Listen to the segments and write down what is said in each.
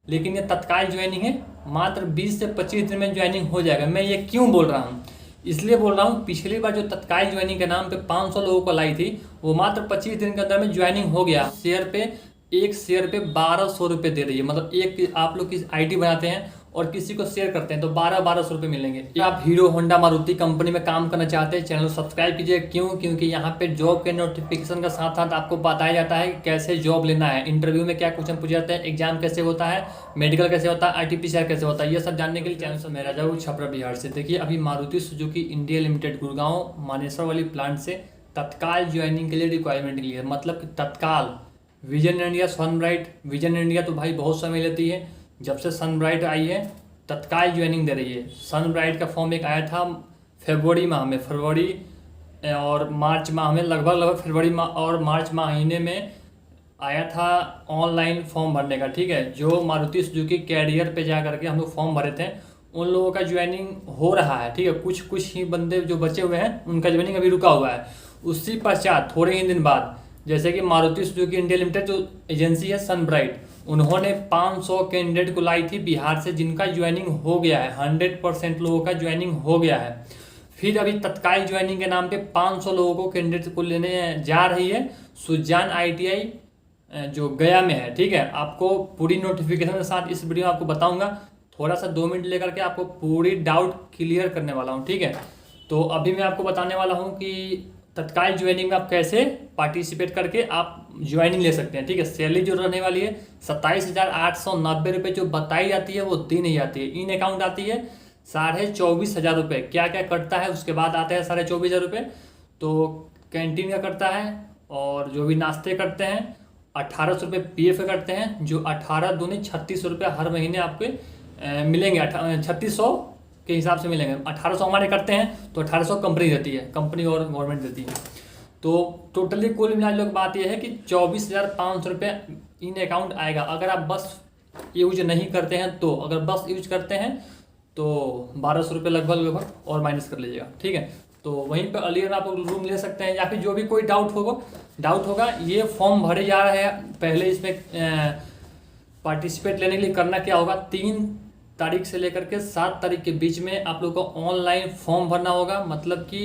लेकिन ये तत्काल ज्वाइनिंग है, मात्र 20 से 25 दिन में ज्वाइनिंग हो जाएगा। मैं ये क्यों बोल रहा हूँ, इसलिए बोल रहा हूँ पिछली बार जो तत्काल ज्वाइनिंग के नाम पे 500 लोगों को लाई थी, वो मात्र 25 दिन के अंदर में ज्वाइनिंग हो गया। एक शेयर पे 1200 रुपये दे रही है। मतलब एक आप लोग की आईडी बनाते हैं और किसी को शेयर करते हैं तो 1200 रुपये मिलेंगे। या आप हीरो होंडा मारुति कंपनी में काम करना चाहते हैं, चैनल सब्सक्राइब कीजिए। क्यों? क्योंकि यहाँ पे जॉब के नोटिफिकेशन का साथ साथ आपको बताया जाता है कि कैसे जॉब लेना है, इंटरव्यू में क्या क्वेश्चन पूछे जाते हैं, एग्जाम कैसे होता है, मेडिकल कैसे होता है, RT-PCR कैसे होता है, ये सब जानने के लिए चैनल से मैं राजा हूँ छपरा बिहार से। देखिए अभी मारुति सुजुकी इंडिया लिमिटेड गुड़गांव मानेसर वाली प्लांट से तत्काल ज्वाइनिंग के लिए रिक्वायरमेंट निकली है। मतलब कि तत्काल विजन इंडिया, सनब्राइट, विजन इंडिया तो भाई बहुत समय लेती है। जब से सनब्राइट आई है तत्काल ज्वाइनिंग दे रही है। सनब्राइट का फॉर्म एक आया था फरवरी माह में, फरवरी और मार्च माह में, लगभग फरवरी माह और मार्च महीने में आया था ऑनलाइन फॉर्म भरने का। ठीक है, जो मारुति सुजुकी कैरियर पे जा करके हम लोग फॉर्म भरे थे उन लोगों का ज्वाइनिंग हो रहा है। ठीक है, कुछ ही बंदे जो बचे हुए हैं उनका ज्वाइनिंग अभी रुका हुआ है। उसी पश्चात थोड़े ही दिन बाद जैसे कि मारुति सुजुकी इंडिया लिमिटेड जो एजेंसी है सनब्राइट, उन्होंने 500 कैंडिडेट को लाई थी बिहार से, जिनका ज्वाइनिंग हो गया है। 100% लोगों का ज्वाइनिंग हो गया है। फिर अभी तत्काल ज्वाइनिंग के नाम पे 500 लोगों को कैंडिडेट को लेने जा रही है सुजान ITI जो गया में है। ठीक है, आपको पूरी नोटिफिकेशन के साथ इस वीडियो में आपको बताऊंगा। थोड़ा सा 2 मिनट लेकर के आपको पूरी डाउट क्लियर करने वाला हूँ। ठीक है, तो अभी मैं आपको बताने वाला हूँ कि तत्काल ज्वाइनिंग में आप कैसे पार्टिसिपेट करके आप ज्वाइनिंग ले सकते हैं। ठीक है, सैलरी जो रहने वाली है 27,890 रुपये जो बताई जाती है वो दी नहीं जाती है। इन अकाउंट आती है 24,500 रुपये। क्या क्या कटता है उसके बाद आते हैं 24,500 रुपये। तो कैंटीन का कटता है और जो भी नाश्ते करते हैं 1800 रुपये PF का करते हैं, जो 18 दूनी 3600 रुपये हर महीने आपके मिलेंगे। 3600 के हिसाब से मिलेंगे। 1800 हमारे करते हैं तो 1800 कंपनी देती है, कंपनी और गवर्नमेंट देती है। तो टोटली कुल मिला लो बात यह है कि 24,500 रुपये इन अकाउंट आएगा। अगर आप बस यूज नहीं करते हैं तो, अगर बस यूज करते हैं तो 1200 रुपये लगभग और माइनस कर लीजिएगा। ठीक है, तो वहीं पर अलियर आप रूम ले सकते हैं। या फिर जो भी कोई डाउट होगा ये फॉर्म भरे जा रहे हैं। पहले इसमें पार्टिसिपेट लेने के लिए करना क्या होगा, 3 तारीख से लेकर के 7 तारीख के बीच में आप लोग को ऑनलाइन फॉर्म भरना होगा। मतलब कि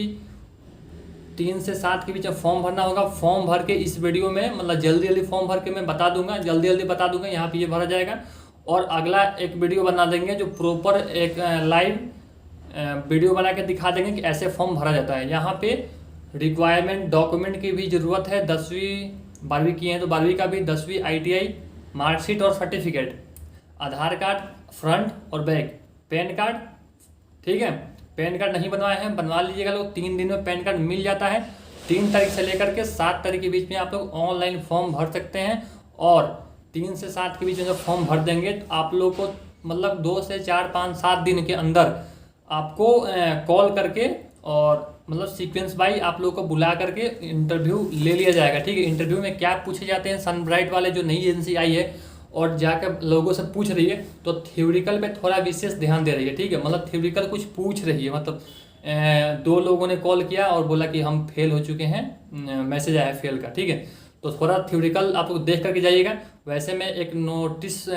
3 से 7 के बीच में फॉर्म भरना होगा। फॉर्म भर के इस वीडियो में, मतलब जल्दी फॉर्म भर के मैं बता दूंगा, जल्दी बता दूंगा यहाँ पे ये भरा जाएगा। और अगला एक वीडियो बना देंगे जो प्रॉपर एक लाइव वीडियो बना के दिखा देंगे कि ऐसे फॉर्म भरा जाता है। यहाँ पे रिक्वायरमेंट डॉक्यूमेंट की भी ज़रूरत है। 10वीं 12वीं की हैं तो 12वीं का भी, 10वीं ITI मार्कशीट और सर्टिफिकेट, आधार कार्ड फ्रंट और बैक, पैन कार्ड। ठीक है, पैन कार्ड नहीं बनवाए हैं बनवा लीजिएगा लोग, 3 दिन में पैन कार्ड मिल जाता है। 3 तारीख से लेकर के 7 तारीख के बीच में आप लोग ऑनलाइन फॉर्म भर सकते हैं। और 3 से 7 के बीच में जब फॉर्म भर देंगे तो आप लोग को मतलब 2 से 4 5 7 दिन के अंदर आपको कॉल करके और मतलब सीक्वेंस बाई आप लोग को बुला करके इंटरव्यू ले लिया जाएगा। ठीक है, इंटरव्यू में क्या पूछे जाते हैं, सनब्राइट वाले जो नई एजेंसी आई है और जाकर लोगों से पूछ रही है तो थ्योरिकल पे थोड़ा विशेष ध्यान दे रही है। ठीक है, मतलब थ्योरिकल कुछ पूछ रही है। मतलब 2 लोगों ने कॉल किया और बोला कि हम फेल हो चुके हैं, मैसेज आया फेल का। ठीक है, तो थोड़ा थ्योरिकल आप लोग देख करके जाइएगा। वैसे में एक नोटिस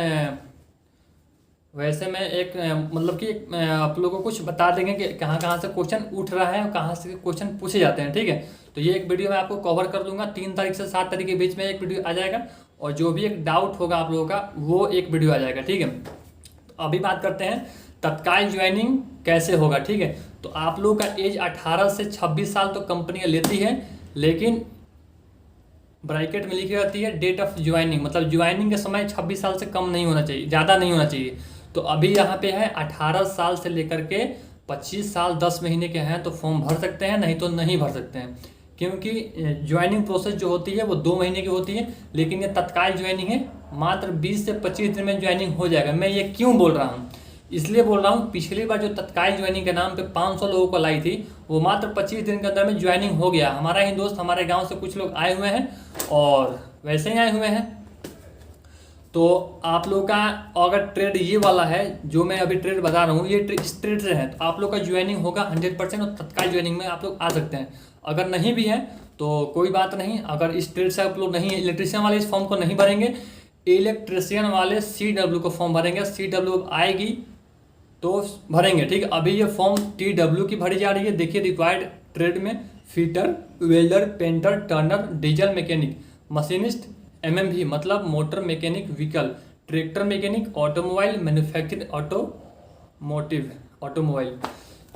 मतलब कि आप लोगों को कुछ बता देंगे कि कहाँ से क्वेश्चन उठ रहा है और कहाँ से क्वेश्चन पूछे जाते हैं। ठीक है, तो ये एक वीडियो मैं आपको कवर कर दूंगा। 3 तारीख से 7 तारीख के बीच में एक वीडियो आ जाएगा और जो भी एक डाउट होगा आप लोगों का वो एक वीडियो आ जाएगा। ठीक है, तो अभी बात करते हैं तत्काल ज्वाइनिंग कैसे होगा। ठीक है, तो आप लोगों का एज 18 से 26 साल तो कंपनियां लेती है, लेकिन ब्रैकेट में लिखी रहती है डेट ऑफ ज्वाइनिंग, मतलब ज्वाइनिंग के समय 26 साल से कम नहीं होना चाहिए, ज़्यादा नहीं होना चाहिए। तो अभी यहाँ पे है 18 साल से लेकर के 25 साल 10 महीने के हैं तो फॉर्म भर सकते हैं, नहीं तो नहीं भर सकते हैं। क्योंकि ज्वाइनिंग प्रोसेस जो होती है वो 2 महीने की होती है, लेकिन ये तत्काल ज्वाइनिंग है, मात्र 20 से 25 दिन में ज्वाइनिंग हो जाएगा। मैं ये क्यों बोल रहा हूँ, इसलिए बोल रहा हूँ पिछली बार जो तत्काल ज्वाइनिंग के नाम पे 500 लोगों को लाई थी वो मात्र 25 दिन के अंदर में ज्वाइनिंग हो गया। हमारा ही दोस्त हमारे गाँव से कुछ लोग आए हुए हैं और वैसे ही आए हुए हैं। तो आप लोग का अगर ट्रेड ये वाला है जो मैं अभी ट्रेड बता रहा हूँ, ये इस ट्रेड से है तो आप लोग का ज्वाइनिंग होगा 100% और तत्काल ज्वाइनिंग में आप लोग आ सकते हैं। अगर नहीं भी है तो कोई बात नहीं, अगर इस ट्रेड से आप लोग नहीं, इलेक्ट्रीशियन वाले इस फॉर्म को नहीं भरेंगे, इलेक्ट्रिशियन वाले CW को फॉर्म भरेंगे, CW आएगी तो भरेंगे, ठीक है। अभी ये फॉर्म TW की भरी जा रही है। देखिए रिक्वायर्ड ट्रेड में fitter, welder, painter, Turner, diesel mechanic, machinist, MMV मतलब motor mechanic vehicle, tractor mechanic, automobile manufacturing, automobile.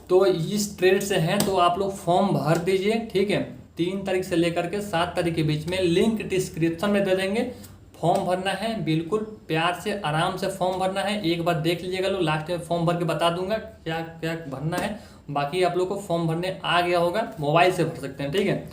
तो इस ट्रेड से हैं तो आप लोग फॉर्म भर दीजिए, ठीक है। 3 तारीख से लेकर के 7 तारीख के बीच में, लिंक डिस्क्रिप्शन में दे देंगे। फॉर्म भरना है, बिल्कुल प्यार से आराम से फॉर्म भरना है। एक बार देख लीजिएगा लोग, लास्ट में फॉर्म भर के बता दूंगा क्या क्या भरना है। बाकी आप लोग को फॉर्म भरने आ गया होगा, मोबाइल से भर सकते हैं, ठीक है।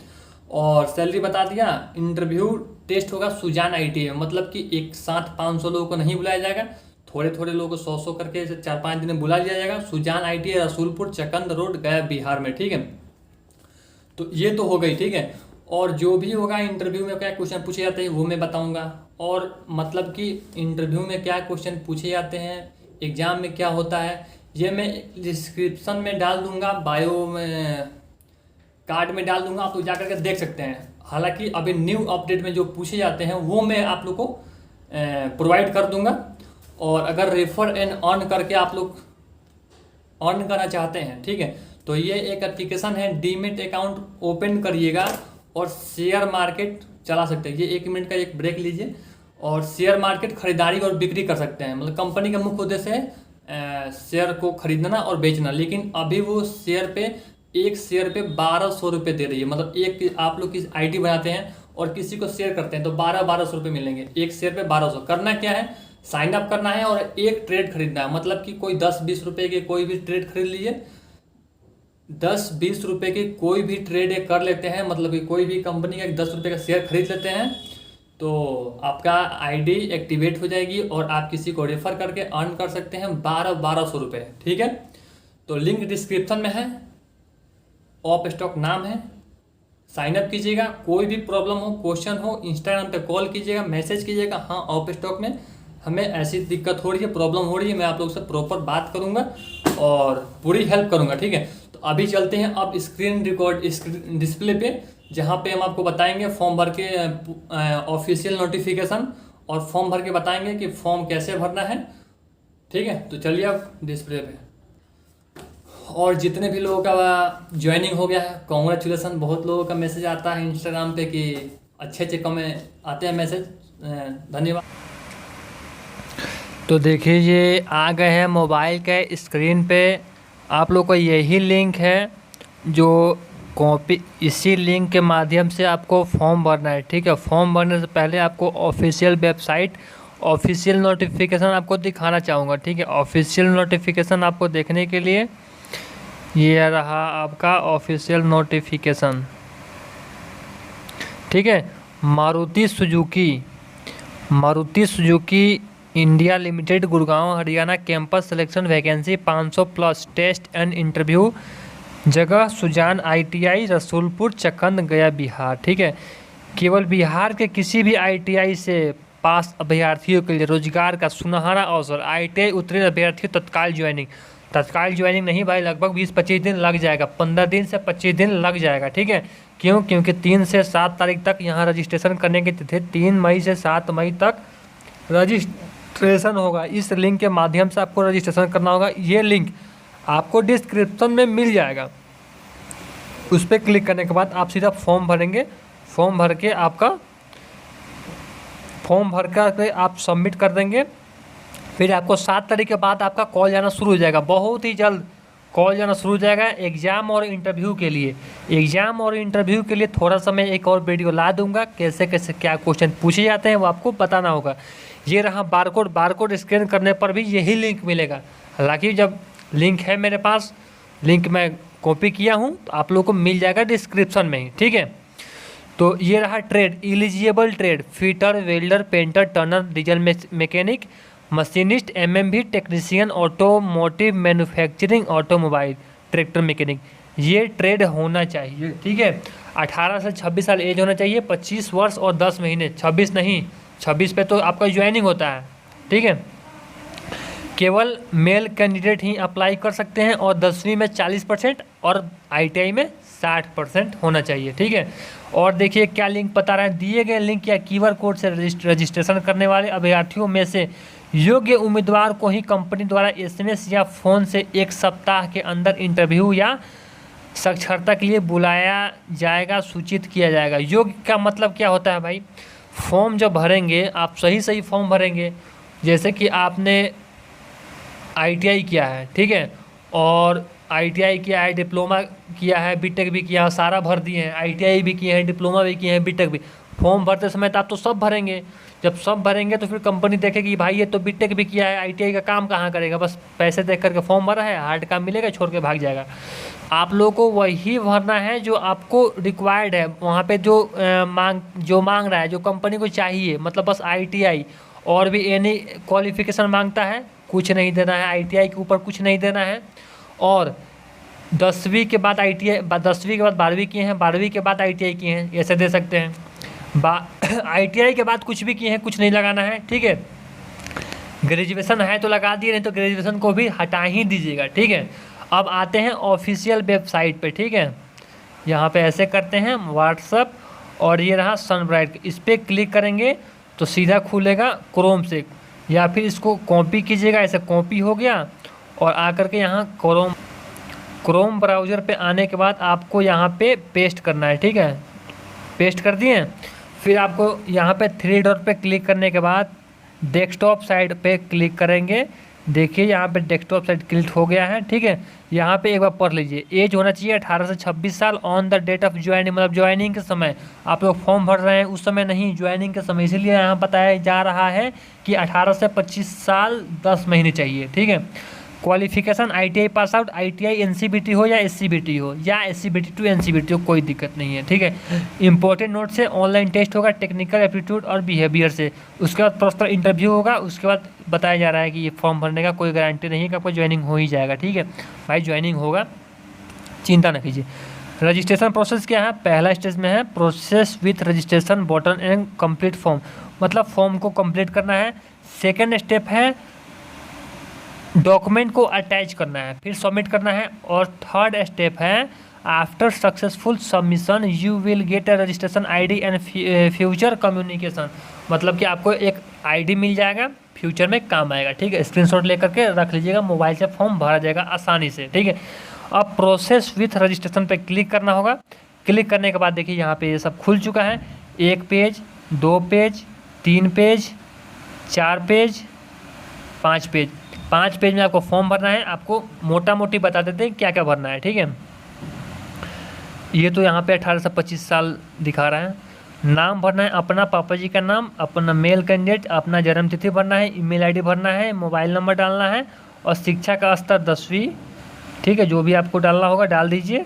और सैलरी बता दिया। इंटरव्यू टेस्ट होगा सुजान ITI में, मतलब कि एक साथ 500 लोगों को नहीं बुलाया जाएगा, थोड़े थोड़े लोगों को 100 करके 4-5 दिन में बुला लिया जाएगा। सुजान ITI रसूलपुर चकंद रोड गया बिहार में, ठीक है। तो ये तो हो गई, ठीक है। और जो भी होगा इंटरव्यू में क्या क्वेश्चन पूछे जाते हैं वो मैं बताऊंगा, और मतलब कि इंटरव्यू में क्या क्वेश्चन पूछे जाते हैं, एग्जाम में क्या होता है, ये मैं डिस्क्रिप्शन में डाल दूंगा, बायो में कार्ड में डाल दूंगा, आप लोग जाकर के देख सकते हैं। हालांकि अभी न्यू अपडेट में जो पूछे जाते हैं वो मैं आप लोग को प्रोवाइड कर दूंगा। और अगर रेफर एंड अर्न करके आप लोग अर्न करना चाहते हैं, ठीक है, तो ये एक एप्लीकेशन है, डीमेट अकाउंट ओपन करिएगा और शेयर मार्केट चला सकते हैं। ये 1 मिनट का एक ब्रेक लीजिए और शेयर मार्केट खरीदारी और बिक्री कर सकते हैं। मतलब कंपनी का मुख्य उद्देश्य है शेयर को खरीदना और बेचना, लेकिन अभी वो शेयर पे, एक शेयर पे 1200 रुपये दे रही है। मतलब एक आप लोग की ID बनाते हैं और किसी को शेयर करते हैं तो 1200 रुपये मिलेंगे, एक शेयर पे 1200। करना क्या है, साइन अप करना है और एक ट्रेड खरीदना है। मतलब कि कोई 10-20 रुपये के कोई भी ट्रेड खरीद लीजिए, 10-20 रुपये के कोई भी ट्रेड कर लेते हैं, मतलब कि कोई भी कंपनी का 10 रुपये का शेयर खरीद लेते हैं तो आपका ID एक्टिवेट हो जाएगी और आप किसी को रेफर करके अर्न कर सकते हैं 1200 रुपये, ठीक है। तो लिंक डिस्क्रिप्शन में है, ऑफ स्टॉक नाम है, साइन अप कीजिएगा। कोई भी प्रॉब्लम हो, क्वेश्चन हो, इंस्टाग्राम पे कॉल कीजिएगा, मैसेज कीजिएगा, हाँ ऑफ स्टॉक में हमें ऐसी दिक्कत हो रही है, प्रॉब्लम हो रही है, मैं आप लोग से प्रॉपर बात करूंगा और पूरी हेल्प करूंगा, ठीक है। तो अभी चलते हैं अब स्क्रीन डिस्प्ले पे, जहाँ पे हम आपको बताएंगे फॉर्म भर के ऑफिशियल नोटिफिकेशन और फॉर्म भर के बताएंगे कि फॉर्म कैसे भरना है, ठीक है। तो चलिए अब डिस्प्ले पे। और जितने भी लोगों का ज्वाइनिंग हो गया है, कॉन्ग्रेचुलेसन। बहुत लोगों का मैसेज आता है इंस्टाग्राम पे कि अच्छे कमेंट आते हैं मैसेज, धन्यवाद। तो देखिए ये आ गए हैं मोबाइल के स्क्रीन पे, आप लोग को यही लिंक है जो कॉपी, इसी लिंक के माध्यम से आपको फॉर्म भरना है, ठीक है। फॉर्म भरने से पहले आपको ऑफिशियल वेबसाइट, ऑफिशियल नोटिफिकेशन आपको दिखाना चाहूँगा, ठीक है। ऑफिशियल नोटिफिकेशन आपको देखने के लिए ये रहा आपका ऑफिशियल नोटिफिकेशन, ठीक है। Maruti Suzuki India limited Gurgaon Haryana campus selection vacancy 500+ test and interview, जगह सुजान ITI रसूलपुर चकंद गया बिहार, ठीक है। केवल बिहार के किसी भी ITI से पास अभ्यर्थियों के लिए रोजगार का सुनहरा अवसर। ITI उत्तीर्ण अभ्यर्थी तत्काल ज्वाइनिंग नहीं भाई, लगभग 20-25 दिन लग जाएगा, 15 दिन से 25 दिन लग जाएगा, ठीक है। क्योंकि 3 से 7 तारीख तक यहाँ रजिस्ट्रेशन करने की तिथि, 3 मई से 7 मई तक रजिस्ट्रेशन होगा। इस लिंक के माध्यम से आपको रजिस्ट्रेशन करना होगा। ये लिंक आपको डिस्क्रिप्शन में मिल जाएगा, उस पर क्लिक करने के बाद आप सीधा फॉर्म भरेंगे। फॉर्म भर के आप सबमिट कर देंगे, फिर आपको 7 तारीख के बाद आपका कॉल जाना शुरू हो जाएगा, बहुत ही जल्द कॉल जाना शुरू हो जाएगा एग्ज़ाम और इंटरव्यू के लिए। थोड़ा समय एक और वीडियो ला दूंगा, कैसे क्या क्वेश्चन पूछे जाते हैं वो आपको बताना होगा। ये रहा बारकोड स्कैन करने पर भी यही लिंक मिलेगा। हालांकि जब लिंक है मेरे पास, लिंक मैं कॉपी किया हूँ, तो आप लोगों को मिल जाएगा डिस्क्रिप्शन में ही, ठीक है। तो ये रहा trade, eligible trade, fitter, welder, painter, Turner, diesel mechanic, machinist, MMV technician, automotive manufacturing, automobile, tractor mechanic. ये ट्रेड होना चाहिए, ठीक है। 18 से 26 साल एज होना चाहिए, 25 वर्ष और 10 महीने, 26 नहीं, 26 पे तो आपका ज्वाइनिंग होता है, ठीक है। केवल मेल कैंडिडेट ही अप्लाई कर सकते हैं और 10वीं में 40% और ITI में 60% होना चाहिए। ठीक है, और देखिए क्या लिंक बता रहा है, दिए गए लिंक या QR कोड से रजिस्ट्रेशन करने वाले अभ्यर्थियों में से योग्य उम्मीदवार को ही कंपनी द्वारा SMS या फ़ोन से 1 सप्ताह के अंदर इंटरव्यू या साक्षरता के लिए बुलाया जाएगा, सूचित किया जाएगा। योग्य का मतलब क्या होता है भाई, फॉर्म जब भरेंगे आप सही फॉर्म भरेंगे, जैसे कि आपने ITI किया है, ठीक है, और ITI किया है, डिप्लोमा किया है, BTech भी किया है, सारा भर दिए हैं, ITI भी किए हैं, डिप्लोमा भी किए हैं, BTech भी। फॉर्म भरते समय तो आप तो सब भरेंगे, जब सब भरेंगे तो फिर कंपनी देखेगी कि भाई ये तो BTech भी किया है, ITI का काम कहाँ करेगा, बस पैसे देख करके फॉर्म भरा है, हार्ड काम मिलेगा, छोड़ के भाग जाएगा। आप लोगों को वही भरना है जो आपको रिक्वायर्ड है, वहाँ पे जो मांग रहा है, जो कंपनी को चाहिए, मतलब बस ITI, और भी एनी क्वालिफिकेशन मांगता है कुछ नहीं देना है, ITI के ऊपर कुछ नहीं देना है। और 10वीं के बाद ITI, 10वीं के बाद 12वीं किए हैं, 12वीं के बाद ITI किए हैं, ऐसे दे सकते हैं। ITI के बाद कुछ भी किए हैं, कुछ नहीं लगाना है। ठीक है, ग्रेजुएशन है तो लगा दिए, नहीं तो ग्रेजुएशन को भी हटा ही दीजिएगा। ठीक है, अब आते हैं ऑफिशियल वेबसाइट पे। ठीक है, यहाँ पे ऐसे करते हैं व्हाट्सअप, और ये रहा सनब्राइट, इस पर क्लिक करेंगे तो सीधा खुलेगा क्रोम से, या फिर इसको कॉपी कीजिएगा, ऐसे कॉपी हो गया, और आकर के यहाँ क्रोम ब्राउज़र पे आने के बाद आपको यहाँ पे पेस्ट करना है। ठीक है, पेस्ट कर दिए, फिर आपको यहाँ पे 3 डॉट पे क्लिक करने के बाद डेस्कटॉप साइड पे क्लिक करेंगे। देखिए यहाँ पे डेस्कटॉप साइड क्लिक हो गया है। ठीक है, यहाँ पे एक बार पढ़ लीजिए, एज होना चाहिए 18 से 26 साल on the date of joining, मतलब ज्वाइनिंग के समय, आप लोग फॉर्म भर रहे हैं उस समय नहीं, ज्वाइनिंग के समय, इसीलिए यहाँ बताया जा रहा है कि 18 से 25 साल 10 महीने चाहिए। ठीक है, qualification ITI pass out, ITI NCBT हो या SCBT हो, या SCBT to NCBT हो, कोई दिक्कत नहीं है। ठीक है, इंपॉर्टेंट नोट से ऑनलाइन टेस्ट होगा, टेक्निकल एप्टीट्यूड और बिहेवियर से, उसके बाद पर्सनल इंटरव्यू होगा, उसके बाद बताया जा रहा है कि ये फॉर्म भरने का कोई गारंटी नहीं है कि आपको ज्वाइनिंग हो ही जाएगा। ठीक है भाई, ज्वाइनिंग होगा, चिंता न कीजिए। रजिस्ट्रेशन प्रोसेस क्या है, पहला स्टेज में है process with registration button and complete form, मतलब फॉर्म को कंप्लीट करना है। सेकेंड स्टेप है डॉक्यूमेंट को अटैच करना है, फिर सबमिट करना है। और थर्ड स्टेप है after successful submission you will get a registration ID and future communication, मतलब कि आपको एक ID मिल जाएगा, फ्यूचर में काम आएगा। ठीक है, स्क्रीनशॉट लेकर के रख लीजिएगा, मोबाइल से फॉर्म भरा जाएगा आसानी से। ठीक है, अब प्रोसेस विथ रजिस्ट्रेशन पे क्लिक करना होगा। क्लिक करने के बाद देखिए यहाँ पे ये सब खुल चुका है, 1 page, 2 page, 3 page, 4 page, 5 page. 5 page में आपको फॉर्म भरना है, आपको मोटा मोटी बता देते हैं क्या क्या भरना है। ठीक है, ये तो यहाँ पे 18 से 25 साल दिखा रहा है। नाम भरना है अपना, पापा जी का नाम, अपना मेल कैंडिडेट, अपना जन्म तिथि भरना है, ईमेल ID भरना है, मोबाइल नंबर डालना है, और शिक्षा का स्तर 10वीं। ठीक है, जो भी आपको डालना होगा डाल दीजिए,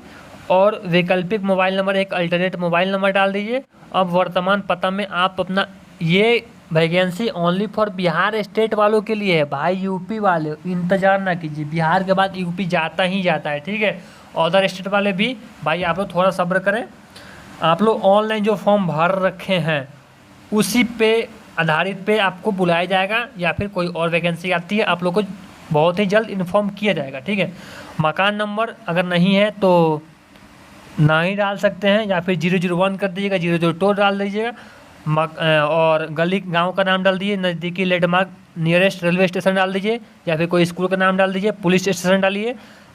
और वैकल्पिक मोबाइल नंबर, एक अल्टरनेट मोबाइल नंबर डाल दीजिए। अब वर्तमान पता में आप अपना, ये vacancy only for Bihar state वालों के लिए है भाई, UP वाले इंतज़ार ना कीजिए, बिहार के बाद UP जाता ही जाता है। ठीक है, अदर स्टेट वाले भी भाई आप लोग थोड़ा सब्र करें। आप लोग ऑनलाइन जो फॉर्म भर रखे हैं उसी पे आधारित पे आपको बुलाया जाएगा, या फिर कोई और वैकेंसी आती है आप लोग को बहुत ही जल्द इन्फॉर्म किया जाएगा। ठीक है, मकान नंबर अगर नहीं है तो ना ही डाल सकते हैं, या फिर 001 कर दीजिएगा, 002 डाल दीजिएगा, और गली गांव का नाम डाल दीजिए, नज़दीकी लैंडमार्क नियरेस्ट रेलवे स्टेशन डाल दीजिए, या फिर कोई स्कूल का नाम डाल दीजिए, पुलिस स्टेशन डालिए,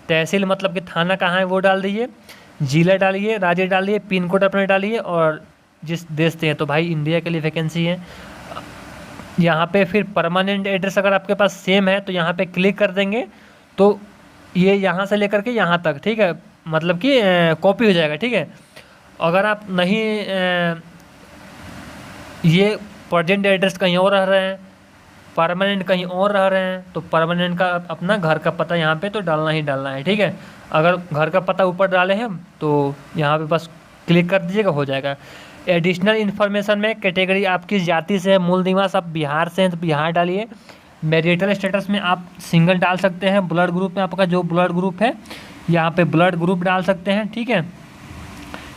तहसील मतलब कि थाना कहाँ है वो डाल दीजिए, जिला डालिए, राज्य डालिए, पिन कोड अपने डालिए, और जिस देश से हैं तो भाई इंडिया के लिए वैकेंसी है। यहाँ पे फिर परमानेंट एड्रेस अगर आपके पास सेम है तो यहाँ पे क्लिक कर देंगे तो ये यहाँ से लेकर के यहाँ तक, ठीक है, मतलब कि कॉपी हो जाएगा। ठीक है, अगर आप नहीं ये प्रेजेंट एड्रेस कहीं और रह रहे हैं, परमानेंट कहीं और रह रहे हैं, तो परमानेंट का अपना घर का पता यहाँ पे तो डालना ही डालना है। ठीक है, अगर घर का पता ऊपर डाले हैं तो यहाँ पे बस क्लिक कर दीजिएगा, हो जाएगा। एडिशनल इन्फॉर्मेशन में कैटेगरी आपकी जाति से है, मूल निवास आप बिहार से हैं तो बिहार डालिए। मैरिटल स्टेटस में आप सिंगल डाल सकते हैं, ब्लड ग्रुप में आपका जो ब्लड ग्रुप है यहाँ पे ब्लड ग्रुप डाल सकते हैं। ठीक है,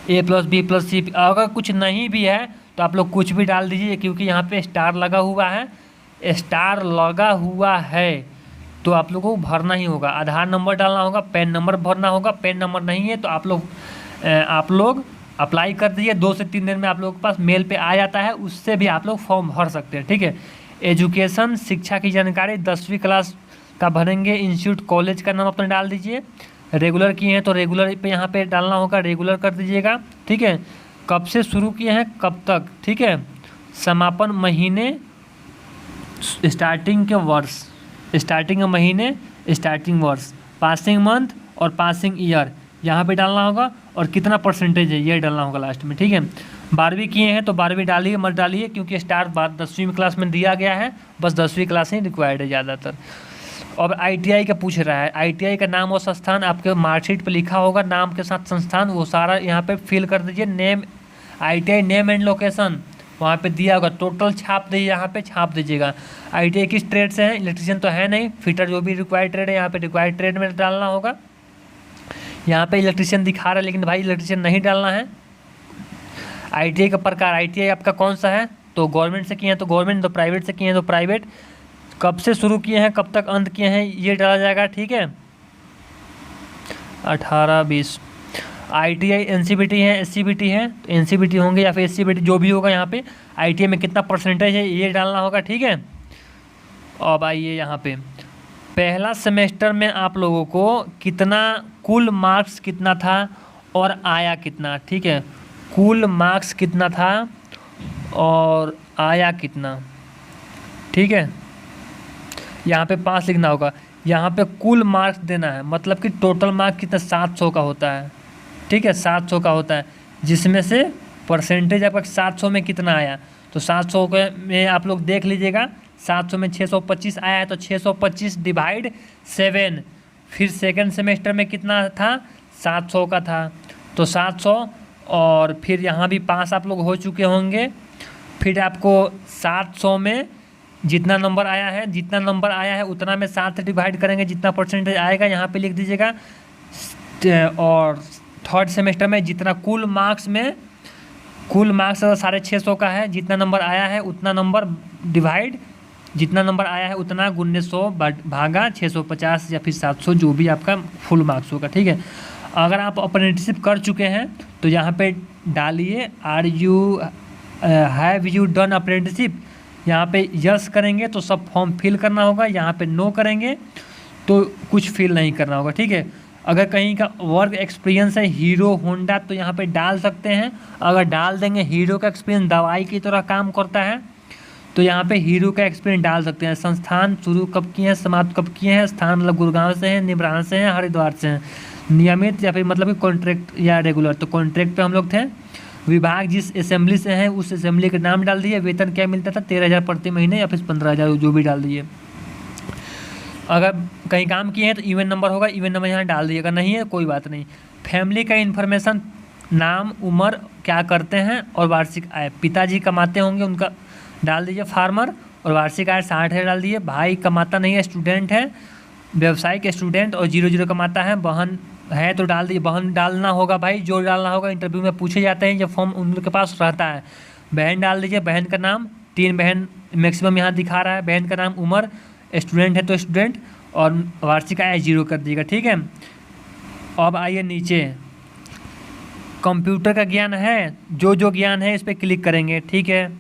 A+B+C, अगर कुछ नहीं भी है तो आप लोग कुछ भी डाल दीजिए, क्योंकि यहाँ पे स्टार लगा हुआ है, स्टार लगा हुआ है तो आप लोगों को भरना ही होगा। आधार नंबर डालना होगा, पैन नंबर भरना होगा, पैन नंबर नहीं है तो आप लोग आप लोग अप्लाई कर दीजिए, 2 से 3 दिन में आप लोगों के पास मेल पे आ जाता है, उससे भी आप लोग फॉर्म भर सकते हैं। ठीक है, एजुकेशन शिक्षा की जानकारी 10वीं क्लास का भरेंगे, इंस्टीट्यूट कॉलेज का नाम अपना डाल दीजिए, रेगुलर किए हैं तो रेगुलर पे यहाँ पे डालना होगा, रेगुलर कर दीजिएगा। ठीक है, कब से शुरू किए हैं कब तक, ठीक है, समापन महीने, स्टार्टिंग के वर्ष, स्टार्टिंग के महीने, स्टार्टिंग वर्ष, पासिंग मंथ और पासिंग ईयर यहाँ पे डालना होगा, और कितना परसेंटेज है ये डालना होगा लास्ट में। ठीक है, 12वीं किए हैं तो 12वीं डालिए, मत डालिए क्योंकि स्टार 10वीं क्लास में दिया गया है, बस 10वीं क्लास ही रिक्वायर्ड है ज़्यादातर। अब ITI का पूछ रहा है, ITI का नाम और संस्थान आपके मार्कशीट पे लिखा होगा, नाम के साथ संस्थान, वो सारा यहाँ पे फिल कर दीजिए। Name, ITI name and location वहाँ पे दिया होगा, टोटल छाप दीजिए, यहाँ पे छाप दीजिएगा। ITI किस ट्रेड से है, इलेक्ट्रिशियन तो है नहीं, फिटर जो भी रिक्वायर्ड ट्रेड है यहाँ पे रिक्वायर्ड ट्रेड में डालना होगा। यहाँ पे इलेक्ट्रिशियन दिखा रहा है लेकिन भाई इलेक्ट्रिशियन नहीं डालना है। ITI का प्रकार, ITI आपका कौन सा है, तो गवर्नमेंट से किए हैं तो गवर्नमेंट, तो प्राइवेट से किए हैं तो प्राइवेट, कब से शुरू किए हैं कब तक अंत किए हैं ये डाला जाएगा। ठीक है, 18-20। ITI NCBT है, SCBT है, तो NCBT होंगे या फिर SCBT जो भी होगा, यहाँ पे ITI में कितना परसेंटेज है ये डालना होगा। ठीक है, अब आइए यहाँ पे पहला सेमेस्टर में आप लोगों को कितना, कुल मार्क्स कितना था और आया कितना। ठीक है, कुल मार्क्स कितना था और आया कितना। ठीक है, यहाँ पे 5 लिखना होगा, यहाँ पे कुल मार्क्स देना है, मतलब कि टोटल मार्क्स कितना 700 का होता है। ठीक है, 700 का होता है, जिसमें से परसेंटेज आपका 700 में कितना आया, तो 700 के में आप लोग देख लीजिएगा, 700 में 625 आया है तो 625 डिवाइड 7, फिर सेकंड सेमेस्टर में कितना था 700 का था तो 700, और फिर यहाँ भी 5 आप लोग हो चुके होंगे। फिर आपको 700 में जितना नंबर आया है, जितना नंबर आया है उतना में 7 डिवाइड करेंगे, जितना परसेंटेज आएगा यहाँ पे लिख दीजिएगा। और थर्ड सेमेस्टर में जितना कुल मार्क्स में, कुल मार्क्स 650 का है, जितना नंबर आया है उतना नंबर डिवाइड, जितना नंबर आया है उतना गुने 100 भागा 650 या फिर 700 जो भी आपका फुल मार्क्स होगा। ठीक है, अगर आप अप्रेंटिसशिप कर चुके हैं तो यहाँ पे डालिए हैव यू डन अप्रेंटिसशिप, यहाँ पे यस करेंगे तो सब फॉर्म फिल करना होगा, यहाँ पे नो करेंगे तो कुछ फिल नहीं करना होगा। ठीक है, अगर कहीं का वर्क एक्सपीरियंस है हीरो होंडा तो यहाँ पे डाल सकते हैं, अगर डाल देंगे हीरो का एक्सपीरियंस दवाई की तरह काम करता है तो यहाँ पे हीरो का एक्सपीरियंस डाल सकते हैं। संस्थान शुरू कब किए हैं, समाप्त कब किए हैं, स्थान मतलब गुड़गांव से हैं, निब्रान से हैं, हरिद्वार से हैं, नियमित या फिर मतलब कि कॉन्ट्रैक्ट या रेगुलर, तो कॉन्ट्रैक्ट पे हम लोग थे। विभाग जिस असेंबली से हैं उस असेंबली का नाम डाल दिए, वेतन क्या मिलता था 13,000 प्रति महीने या फिर 15,000 जो भी डाल दिए। अगर कहीं काम किए हैं तो इवेंट नंबर होगा, इवेंट नंबर यहाँ डाल दिएगा, नहीं है कोई बात नहीं। फैमिली का इन्फॉर्मेशन, नाम, उम्र, क्या करते हैं और वार्षिक आय, पिताजी कमाते होंगे उनका डाल दीजिए फार्मर, और वार्षिक आय 60,000 डाल दिए। भाई कमाता नहीं है, स्टूडेंट है, व्यवसायिक स्टूडेंट और 0 कमाता है। बहन है तो डाल दीजिए, बहन डालना होगा भाई, जो डालना होगा, इंटरव्यू में पूछे जाते हैं, जब फॉर्म उनके पास रहता है। बहन डाल दीजिए, बहन का नाम, 3 बहन मैक्सिमम यहाँ दिखा रहा है, बहन का नाम, उम्र, स्टूडेंट है तो स्टूडेंट, और वार्षिक आय 0 कर दीजिएगा। ठीक है, अब आइए नीचे, कंप्यूटर का ज्ञान है, जो ज्ञान है इस पर क्लिक करेंगे। ठीक है,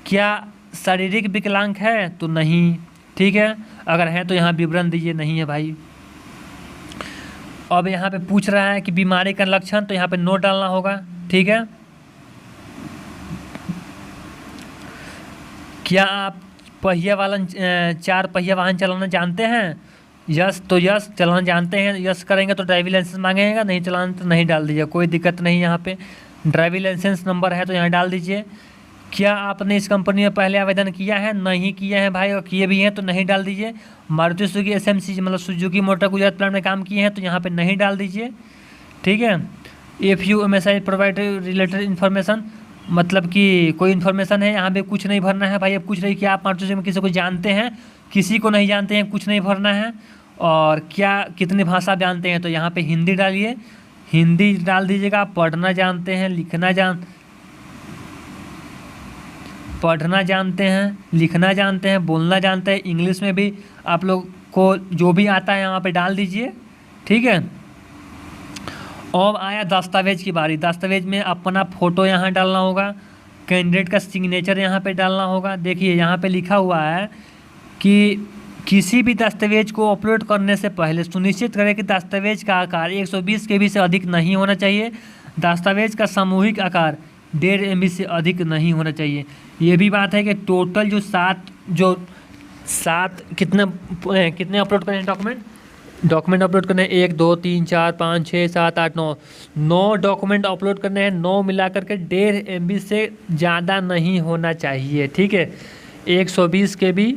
क्या शारीरिक विकलांग है तो नहीं। ठीक है, अगर है तो यहाँ विवरण दीजिए, नहीं है भाई। अब यहाँ पे पूछ रहा है कि बीमारी का लक्षण, तो यहाँ पे नो डालना होगा। ठीक है, क्या आप पहिया वाला 4 पहिया वाहन चलाना जानते हैं, यस तो यस, चलाना जानते हैं यस करेंगे तो ड्राइविंग लाइसेंस मांगेगा, नहीं चलाना तो नहीं डाल दीजिए, कोई दिक्कत नहीं। यहाँ पे ड्राइविंग लाइसेंस नंबर है तो यहाँ डाल दीजिए। क्या आपने इस कंपनी में पहले आवेदन किया है, नहीं किया है भाई, और किए भी हैं तो नहीं डाल दीजिए। मारुति सुजुकी SMC मतलब सुजुकी मोटर गुजरात प्लांट में काम किए हैं तो यहाँ पे नहीं डाल दीजिए। ठीक है, FUMSI प्रोवाइड रिलेटेड इन्फॉर्मेशन, मतलब कि कोई इन्फॉर्मेशन है, यहाँ पे कुछ नहीं भरना है भाई। अब कुछ नहीं कि आप मारुति सुजुकी में किसी को जानते हैं, किसी को नहीं जानते हैं, कुछ नहीं भरना है। और क्या कितनी भाषा जानते हैं, तो यहाँ पे हिंदी डालिए, हिंदी डाल दीजिएगा। पढ़ना जानते हैं, पढ़ना जानते हैं, लिखना जानते हैं, बोलना जानते हैं, इंग्लिश में भी आप लोग को जो भी आता है यहाँ पे डाल दीजिए। ठीक है, अब आया दस्तावेज की बारी। दस्तावेज में अपना फ़ोटो यहाँ डालना होगा, कैंडिडेट का सिग्नेचर यहाँ पे डालना होगा। देखिए यहाँ पे लिखा हुआ है कि किसी भी दस्तावेज को अपलोड करने से पहले सुनिश्चित करें कि दस्तावेज का आकार 120 KB से अधिक नहीं होना चाहिए। दस्तावेज का सामूहिक आकार 1.5 MB से अधिक नहीं होना चाहिए। ये भी बात है कि टोटल जो सात कितने अपलोड करें डॉक्यूमेंट अपलोड करने हैं 1 2 3 4 5 6 7 8 9 डॉक्यूमेंट अपलोड करने हैं। 9 मिलाकर के 1.5 MB से ज़्यादा नहीं होना चाहिए, ठीक है। 120 KB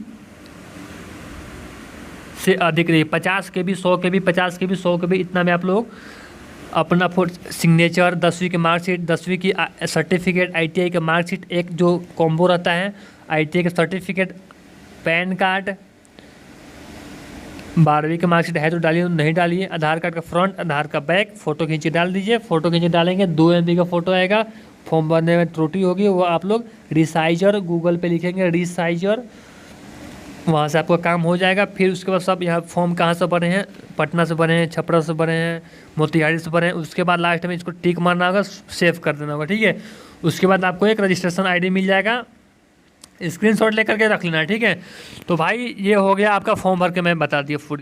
से अधिक नहीं, 50 KB 100 KB 50 KB 100 KB इतना में आप लोग अपना सिग्नेचर, 10वीं की मार्कशीट, 10वीं की सर्टिफिकेट, ITI का मार्कशीट, एक जो कॉम्बो रहता है ITI का सर्टिफिकेट, पैन कार्ड, 12वीं का मार्कशीट है तो डालिए, नहीं डालिए, आधार कार्ड का फ्रंट, आधार का बैक, फ़ोटो खींचे डाल दीजिए। फ़ोटो खींचे डालेंगे 2 MB का फ़ोटो आएगा। फॉर्म भरने में त्रुटि होगी वो आप लोग रिसाइजर गूगल पे लिखेंगे, रिसाइजर, वहाँ से आपका काम हो जाएगा। फिर उसके बाद सब यहाँ फॉर्म कहाँ से भरे हैं, पटना से भरे हैं, छपरा से भरे हैं, मोतिहारी से भरे हैं। उसके बाद लास्ट में इसको टिक मारना होगा, सेव कर देना होगा, ठीक है। उसके बाद आपको एक रजिस्ट्रेशन ID मिल जाएगा, स्क्रीनशॉट लेकर के रख लेना है, ठीक है। तो भाई ये हो गया आपका फॉर्म भर के मैं बता दिया फुल।